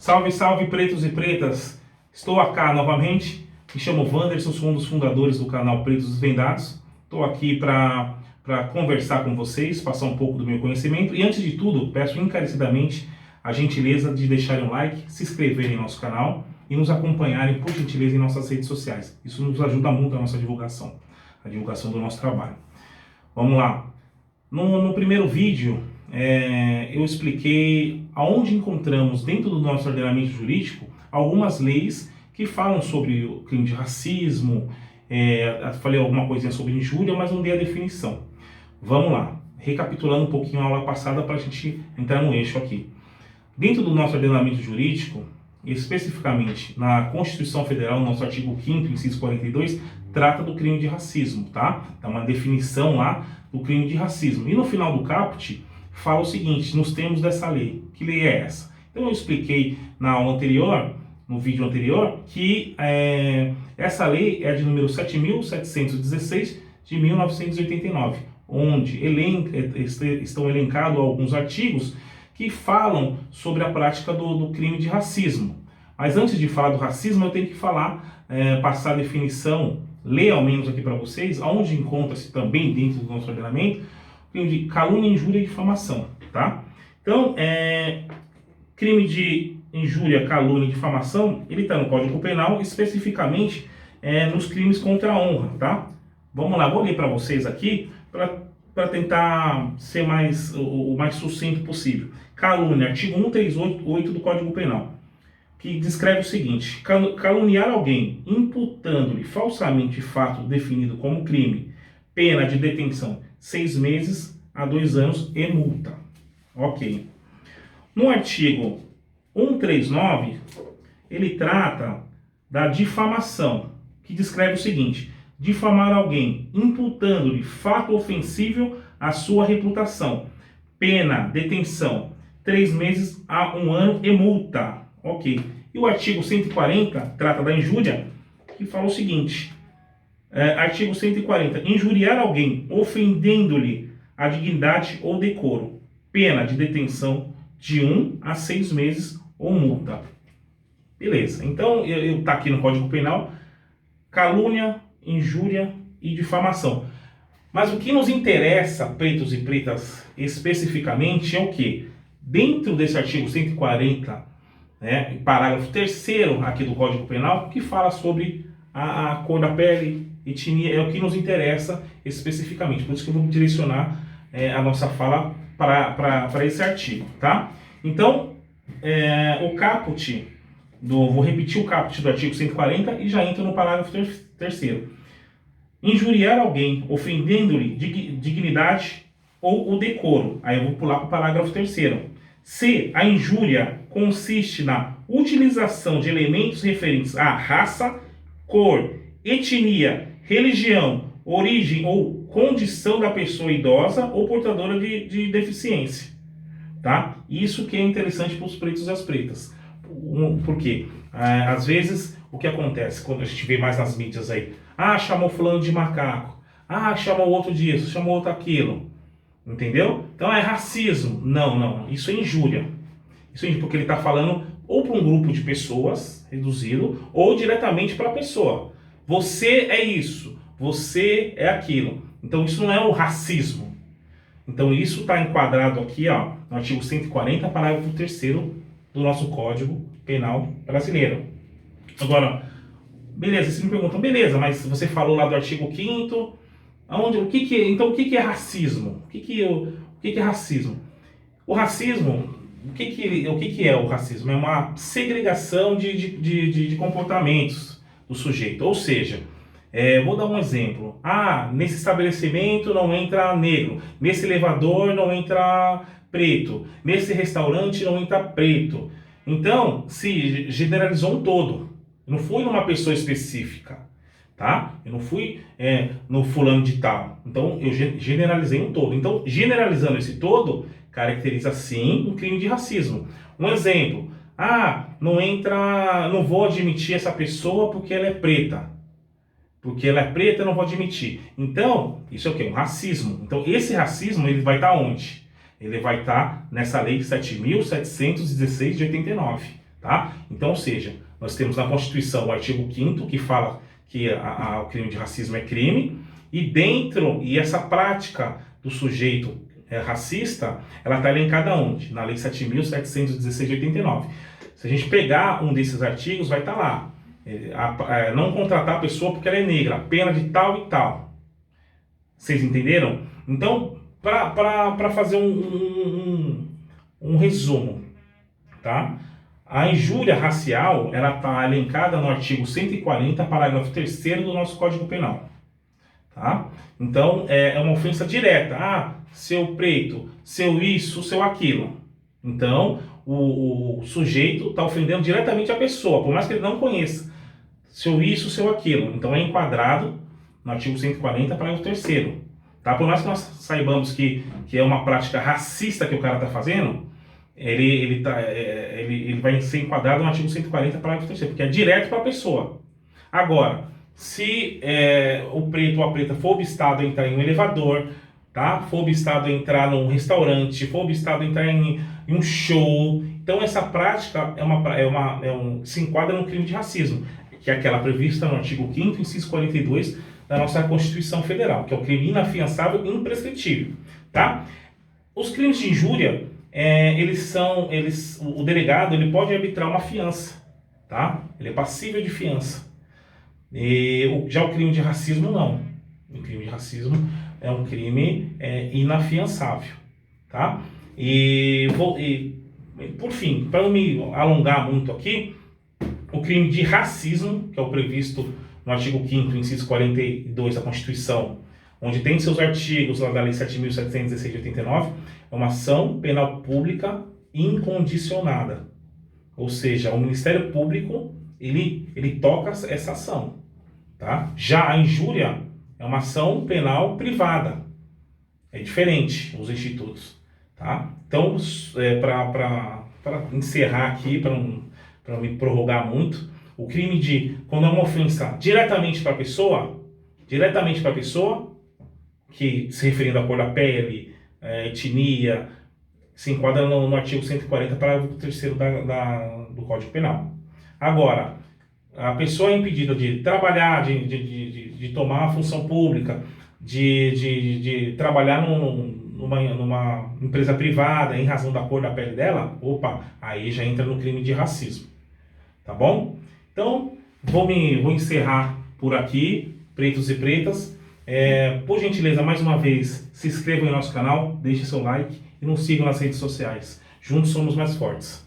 Salve, salve, pretos e pretas! Estou aqui novamente, me chamo Wanderson, sou um dos fundadores do canal Pretos Desvendados. Estou aqui para conversar com vocês, passar um pouco do meu conhecimento. E antes de tudo, peço encarecidamente a gentileza de deixarem um like, se inscreverem no nosso canal e nos acompanharem, por gentileza, em nossas redes sociais. Isso nos ajuda muito a nossa divulgação, a divulgação do nosso trabalho. Vamos lá. No primeiro vídeo, eu expliquei aonde encontramos dentro do nosso ordenamento jurídico algumas leis que falam sobre o crime de racismo, falei alguma coisinha sobre injúria, mas não dei a definição. Vamos lá, recapitulando um pouquinho a aula passada para a gente entrar no eixo aqui. Dentro do nosso ordenamento jurídico, especificamente na Constituição Federal, no nosso artigo 5º, inciso 42, trata do crime de racismo, tá? Dá uma definição lá do crime de racismo. E no final do caput, fala o seguinte, nos termos dessa lei. Que lei é essa? Então eu expliquei na aula anterior, no vídeo anterior, que essa lei é de número 7.716 de 1989, onde estão elencados alguns artigos que falam sobre a prática do crime de racismo. Mas antes de falar do racismo, eu tenho que falar, passar a definição, ler ao menos aqui para vocês, onde encontra-se também dentro do nosso ordenamento, crime de calúnia, injúria e difamação, tá? Então, crime de injúria, calúnia e difamação, ele está no Código Penal, especificamente nos crimes contra a honra, tá? Vamos lá, vou ler para vocês aqui, para tentar ser o mais sucinto possível. Calúnia, artigo 138 do Código Penal, que descreve o seguinte: caluniar alguém imputando-lhe falsamente fato definido como crime, pena de detenção 6 meses a 2 anos e multa. Ok. No artigo 139, ele trata da difamação, que descreve o seguinte: difamar alguém imputando-lhe fato ofensível à sua reputação, pena, detenção 3 meses a 1 ano e multa. Ok. E o artigo 140 trata da injúria, que fala o seguinte: artigo 140, injuriar alguém ofendendo-lhe a dignidade ou decoro, pena de detenção de 1 a 6 meses ou multa. Beleza, então tá aqui no Código Penal, calúnia, injúria e difamação. Mas o que nos interessa, pretos e pretas, especificamente, é o que? Dentro desse artigo 140, parágrafo 3º aqui do Código Penal, que fala sobre a cor da pele, etnia, é o que nos interessa especificamente. Por isso que eu vou direcionar a nossa fala para esse artigo, tá? Então, o caput, vou repetir o caput do artigo 140 e já entro no parágrafo 3º. Injuriar alguém, ofendendo-lhe dignidade ou o decoro. Aí eu vou pular para o parágrafo 3º. Se a injúria consiste na utilização de elementos referentes à raça, cor, etnia, religião, origem ou condição da pessoa idosa ou portadora de deficiência, tá? Isso que é interessante para os pretos e as pretas. Por quê? Às vezes, o que acontece quando a gente vê mais nas mídias aí? Chamou fulano de macaco. Chamou outro disso, chamou outro aquilo. Entendeu? Então é racismo. Não. Isso é injúria. Isso é porque ele está falando ou para um grupo de pessoas, reduzido, ou diretamente para a pessoa. Você é isso. Você é aquilo. Então isso não é o racismo. Então isso está enquadrado aqui, ó, no artigo 140, parágrafo 3º do nosso Código Penal brasileiro. Agora, beleza, vocês me perguntam, beleza, mas você falou lá do artigo 5º, então o que é racismo? O que é racismo? O racismo, o que é o racismo? É uma segregação de comportamentos do sujeito, ou seja, vou dar um exemplo. Nesse estabelecimento não entra negro, nesse elevador não entra preto, nesse restaurante não entra preto. Então, se generalizou um todo. Eu não fui numa pessoa específica, tá? Eu não fui no fulano de tal. Então, eu generalizei um todo. Então, generalizando esse todo, caracteriza sim um crime de racismo. Um exemplo: não vou admitir essa pessoa porque ela é preta. Porque ela é preta, eu não vou admitir. Então, isso é o quê? Um racismo. Então, esse racismo, ele vai estar onde? Ele vai estar nessa lei 7.716 de 89. tá? Então, ou seja, nós temos na Constituição o artigo 5º que fala que o crime de racismo é crime, e essa prática do sujeito racista, ela está elencada onde? Na Lei 7.716 de 89. Se a gente pegar um desses artigos, vai estar lá. Não contratar a pessoa porque ela é negra, pena de tal e tal. Vocês entenderam? Então, para fazer um resumo, tá? A injúria racial, ela está elencada no artigo 140, parágrafo 3º do nosso Código Penal. Tá? Então, é uma ofensa direta. Ah, seu preto, seu isso, seu aquilo. Então, o sujeito está ofendendo diretamente a pessoa, por mais que ele não conheça. Seu isso, seu aquilo. Então, é enquadrado no artigo 140, parágrafo 3º. Tá? Por mais que nós saibamos que é uma prática racista que o cara está fazendo, ele vai ser enquadrado no artigo 140, parágrafo 3º, porque é direto para a pessoa. Agora, se o preto ou a preta for obstado a entrar em um elevador, tá? For obstado a entrar num restaurante, for obstado a entrar em um show, então essa prática se enquadra no crime de racismo, que é aquela prevista no artigo 5º, inciso 42 da nossa Constituição Federal, que é o crime inafiançável e imprescritível, tá? Os crimes de injúria, o delegado ele pode arbitrar uma fiança, tá? Ele é passível de fiança. Já o crime de racismo não. O crime de racismo é um crime inafiançável, tá? Por fim, para não me alongar muito aqui, o crime de racismo, que é o previsto no artigo 5º, inciso 42 da Constituição, onde tem seus artigos lá da Lei 7.716 de 89, é uma ação penal pública incondicionada. Ou seja, o Ministério Público, ele toca essa ação. Tá? Já a injúria é uma ação penal privada. É diferente os institutos. Tá? Então, para encerrar aqui, para não me prorrogar muito, o crime quando é uma ofensa diretamente para a pessoa, que se referindo à cor da pele, etnia, se enquadra no artigo 140, parágrafo 3º do Código Penal. Agora, a pessoa é impedida de trabalhar, de tomar uma função pública, de trabalhar numa empresa privada em razão da cor da pele dela, aí já entra no crime de racismo. Tá bom? Então, vou encerrar por aqui, pretos e pretas. Por gentileza, mais uma vez, se inscrevam em nosso canal, deixe seu like e nos sigam nas redes sociais. Juntos somos mais fortes.